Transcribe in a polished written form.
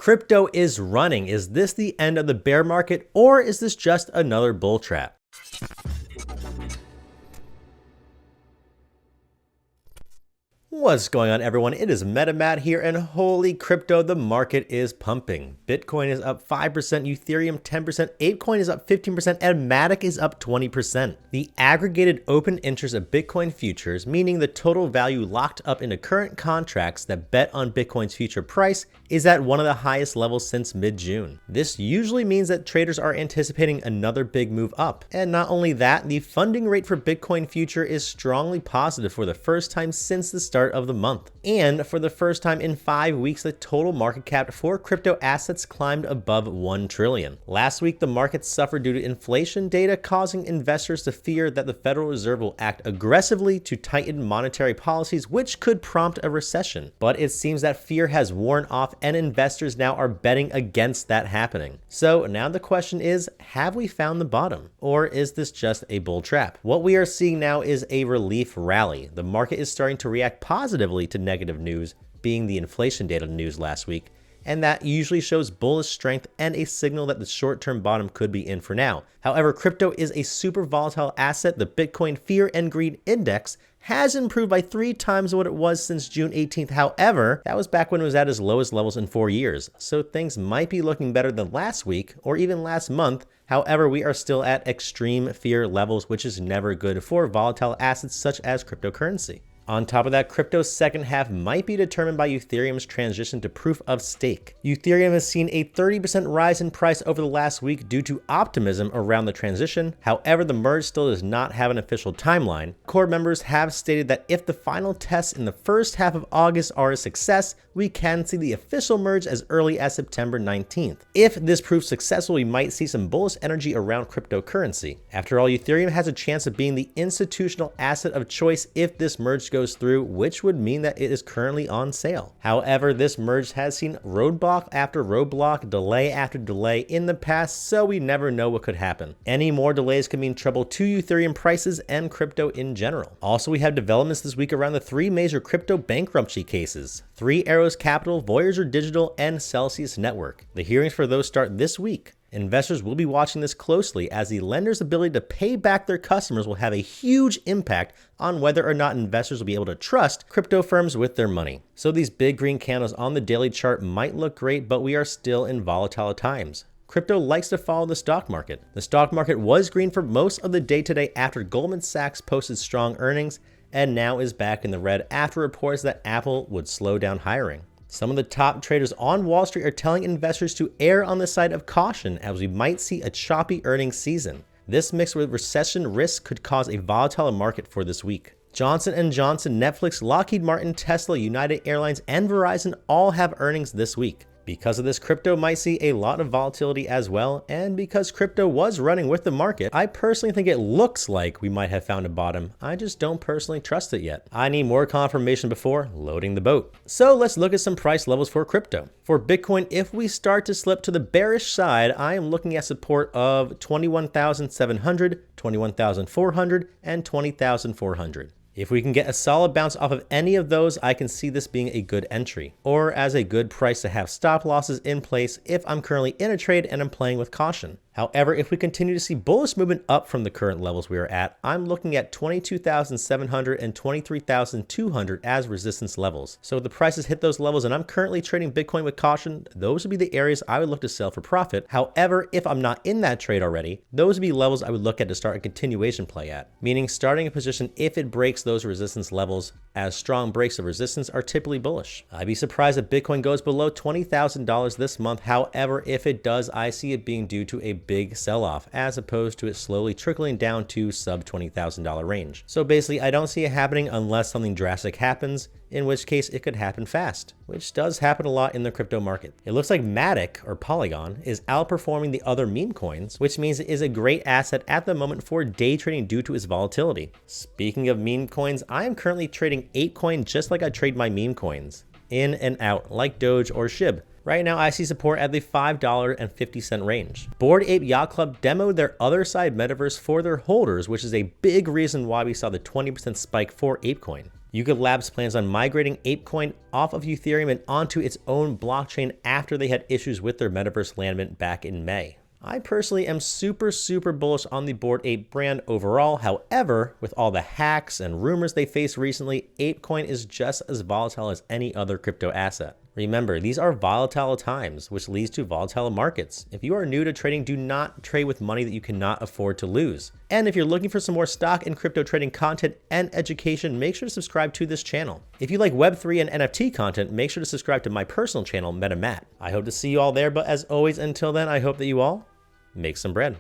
Crypto is running. Is this the end of the bear market, or is this just another bull trap? What's going on, everyone? It is MetaMatt here, and holy crypto, the market is pumping. Bitcoin is up 5%, Ethereum 10%, APE Coin is up 15%, and MATIC is up 20%. The aggregated open interest of Bitcoin futures, meaning the total value locked up into current contracts that bet on Bitcoin's future price, is at one of the highest levels since mid-June. This usually means that traders are anticipating another big move up. And not only that, the funding rate for Bitcoin future is strongly positive for the first time since the start of the month. And for the first time in 5 weeks, the total market cap for crypto assets climbed above 1 trillion. Last week, the market suffered due to inflation data, causing investors to fear that the Federal Reserve will act aggressively to tighten monetary policies, which could prompt a recession. But it seems that fear has worn off, and investors now are betting against that happening. So now the question is, have we found the bottom? Or is this just a bull trap? What we are seeing now is a relief rally. The market is starting to react positively to negative news, being the inflation data news last week, and that usually shows bullish strength and a signal that the short-term bottom could be in for now. However, crypto is a super volatile asset. The Bitcoin Fear and Greed Index has improved by 3 times what it was since June 18th. However, that was back when it was at its lowest levels in 4 years. So things might be looking better than last week or even last month. However, we are still at extreme fear levels, which is never good for volatile assets such as cryptocurrency. On top of that, crypto's second half might be determined by Ethereum's transition to proof of stake. Ethereum has seen a 30% rise in price over the last week due to optimism around the transition. However, the merge still does not have an official timeline. Core members have stated that if the final tests in the first half of August are a success, we can see the official merge as early as September 19th. If this proves successful, we might see some bullish energy around cryptocurrency. After all, Ethereum has a chance of being the institutional asset of choice if this merge goes through, which would mean that it is currently on sale. However, this merge has seen roadblock after roadblock, delay after delay in the past, so we never know what could happen. Any more delays could mean trouble to Ethereum prices and crypto in general. Also, we have developments this week around the 3 major crypto bankruptcy cases: 3 Arrows Capital, Voyager Digital, and Celsius Network. The hearings for those start this week. Investors will be watching this closely, as the lender's ability to pay back their customers will have a huge impact on whether or not investors will be able to trust crypto firms with their money. So these big green candles on the daily chart might look great, but we are still in volatile times. Crypto likes to follow the stock market. The stock market was green for most of the day today after Goldman Sachs posted strong earnings, and now is back in the red after reports that Apple would slow down hiring. Some of the top traders on Wall Street are telling investors to err on the side of caution, as we might see a choppy earnings season. This mixed with recession risk could cause a volatile market for this week. Johnson & Johnson, Netflix, Lockheed Martin, Tesla, United Airlines, and Verizon all have earnings this week. Because of this, crypto might see a lot of volatility as well, and because crypto was running with the market, I personally think it looks like we might have found a bottom. I just don't personally trust it yet. I need more confirmation before loading the boat. So let's look at some price levels for crypto. For Bitcoin, if we start to slip to the bearish side, I am looking at support of 21,700, 21,400, and 20,400. If we can get a solid bounce off of any of those, I can see this being a good entry, or as a good price to have stop losses in place if I'm currently in a trade and I'm playing with caution. However, if we continue to see bullish movement up from the current levels we are at, I'm looking at 22,700 and 23,200 as resistance levels. So if the prices hit those levels and I'm currently trading Bitcoin with caution, those would be the areas I would look to sell for profit. However, if I'm not in that trade already, those would be levels I would look at to start a continuation play at, meaning starting a position if it breaks those resistance levels, as strong breaks of resistance are typically bullish. I'd be surprised if Bitcoin goes below $20,000 this month. However, if it does, I see it being due to a big sell-off as opposed to it slowly trickling down to sub $20,000 range. So basically, I don't see it happening unless something drastic happens, in which case it could happen fast, which does happen a lot in the crypto market. It looks like MATIC, or Polygon, is outperforming the other meme coins, which means it is a great asset at the moment for day trading due to its volatility. Speaking of meme coins, I am currently trading APE Coin just like I trade my meme coins, in and out, like Doge or SHIB. Right now, I see support at the $5.50 range. Bored Ape Yacht Club demoed their other side metaverse for their holders, which is a big reason why we saw the 20% spike for ApeCoin. Yuga Labs plans on migrating APE Coin off of Ethereum and onto its own blockchain after they had issues with their metaverse land mint back in May. I personally am super bullish on the Bored Ape brand overall. However, with all the hacks and rumors they faced recently, APE Coin is just as volatile as any other crypto asset. Remember, these are volatile times, which leads to volatile markets. If you are new to trading, do not trade with money that you cannot afford to lose. And if you're looking for some more stock and crypto trading content and education, make sure to subscribe to this channel. If you like Web3 and NFT content, make sure to subscribe to my personal channel, MetaMatt. I hope to see you all there, but as always, until then, I hope that you all make some bread.